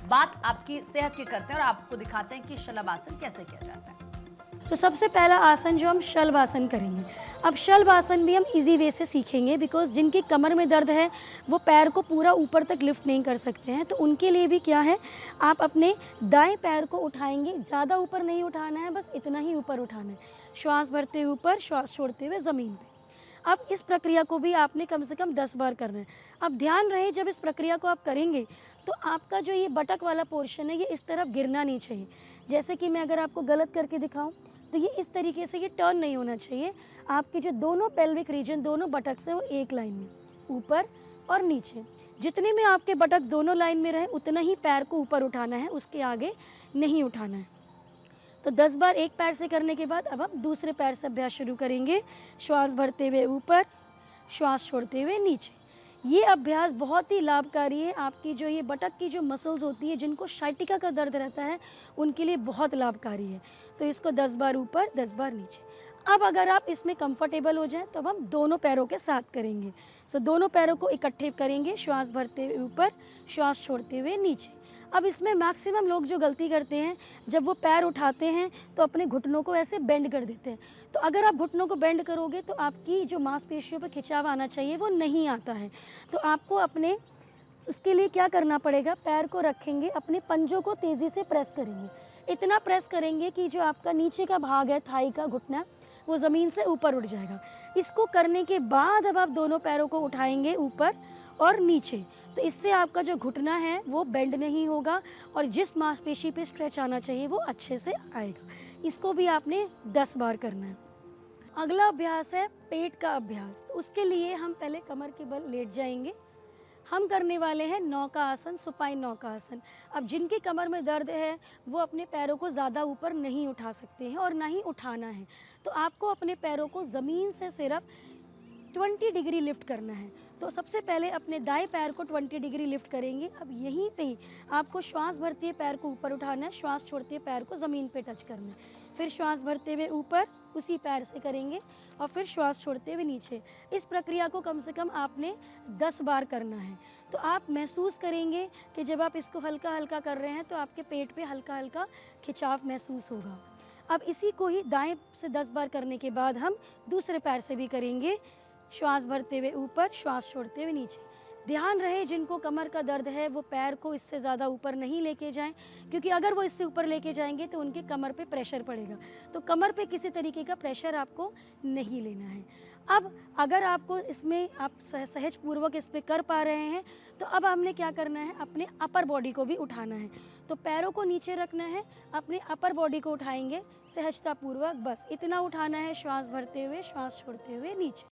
बात आपकी सेहत की करते हैं और आपको दिखाते हैं कि शलभासन कैसे किया जाता है। तो सबसे पहला आसन जो हम शलभासन करेंगे। अब शलभासन भी हम इजी वे से सीखेंगे, बिकॉज़ जिनकी कमर में दर्द है वो पैर को पूरा ऊपर तक लिफ्ट नहीं कर सकते हैं, तो उनके लिए भी क्या है, आप अपने दाएं पैर को उठाएंगे, ज़्यादा ऊपर नहीं उठाना है, बस इतना ही ऊपर उठाना है। श्वास भरते हुए ऊपर, श्वास छोड़ते हुए ज़मीन पे। अब इस प्रक्रिया को भी आपने कम से कम 10 बार करना है। अब ध्यान रहे, जब इस प्रक्रिया को आप करेंगे तो आपका जो ये बटक वाला पोर्शन है ये इस तरफ गिरना नहीं चाहिए। जैसे कि मैं अगर आपको गलत करके दिखाऊं तो ये इस तरीके से ये टर्न नहीं होना चाहिए। आपके जो दोनों पेल्विक रीजन, दोनों बटक से वो एक लाइन में, ऊपर और नीचे। जितने में आपके बटक दोनों लाइन में रहे उतना ही पैर को ऊपर उठाना है, उसके आगे नहीं उठाना है। तो 10 बार एक पैर से करने के बाद अब हम दूसरे पैर से अभ्यास शुरू करेंगे। श्वास भरते हुए ऊपर, श्वास छोड़ते हुए नीचे। ये अभ्यास बहुत ही लाभकारी है। आपकी जो ये बटक की जो मसल्स होती है, जिनको साइटिका का दर्द रहता है, उनके लिए बहुत लाभकारी है। तो इसको 10 बार ऊपर, 10 बार नीचे। अब अगर आप इसमें कंफर्टेबल हो जाएं तो अब हम दोनों पैरों के साथ करेंगे। सो दोनों पैरों को इकट्ठे करेंगे, श्वास भरते हुए ऊपर, श्वास छोड़ते हुए नीचे। अब इसमें मैक्सिमम लोग जो गलती करते हैं, जब वो पैर उठाते हैं तो अपने घुटनों को ऐसे बेंड कर देते हैं। तो अगर आप घुटनों को बेंड करोगे तो आपकी जो मांसपेशियों पर खिंचाव आना चाहिए वो नहीं आता है। तो आपको अपने उसके लिए क्या करना पड़ेगा, पैर को रखेंगे, अपने पंजों को तेज़ी से प्रेस करेंगे। इतना प्रेस करेंगे कि जो आपका नीचे का भाग है, थाई का घुटना, वो ज़मीन से ऊपर उठ जाएगा। इसको करने के बाद अब आप दोनों पैरों को उठाएंगे ऊपर और नीचे। तो इससे आपका जो घुटना है वो बेंड नहीं होगा और जिस मांसपेशी पे स्ट्रेच आना चाहिए वो अच्छे से आएगा। इसको भी आपने 10 बार करना है। अगला अभ्यास है पेट का अभ्यास। तो उसके लिए हम पहले कमर के बल लेट जाएंगे। हम करने वाले हैं नौका आसन, सुपाइन नौका आसन। अब जिनकी कमर में दर्द है वो अपने पैरों को ज़्यादा ऊपर नहीं उठा सकते हैं और ना ही उठाना है। तो आपको अपने पैरों को ज़मीन से सिर्फ 20 डिग्री लिफ्ट करना है। तो सबसे पहले अपने दाएं पैर को 20 डिग्री लिफ्ट करेंगे। अब यहीं पे ही आपको श्वास भरते हुए पैर को ऊपर उठाना है, श्वास छोड़ते हुए पैर को ज़मीन पे टच करना है। फिर श्वास भरते हुए ऊपर उसी पैर से करेंगे और फिर श्वास छोड़ते हुए नीचे। इस प्रक्रिया को कम से कम आपने 10 बार करना है। तो आप महसूस करेंगे कि जब आप इसको हल्का हल्का कर रहे हैं तो आपके पेट पे हल्का हल्का खिंचाव महसूस होगा। अब इसी को ही दाएं से 10 बार करने के बाद हम दूसरे पैर से भी करेंगे। श्वास भरते हुए ऊपर, श्वास छोड़ते हुए नीचे। ध्यान रहे, जिनको कमर का दर्द है वो पैर को इससे ज़्यादा ऊपर नहीं लेके जाएं, क्योंकि अगर वो इससे ऊपर लेके जाएंगे तो उनके कमर पे प्रेशर पड़ेगा। तो कमर पे किसी तरीके का प्रेशर आपको नहीं लेना है। अब अगर आपको इसमें आप सहज पूर्वक इस पर कर पा रहे हैं तो अब हमने क्या करना है, अपने अपर बॉडी को भी उठाना है। तो पैरों को नीचे रखना है, अपने अपर बॉडी को उठाएंगे सहजता पूर्वक, बस इतना उठाना है। श्वास भरते हुए, श्वास छोड़ते हुए नीचे।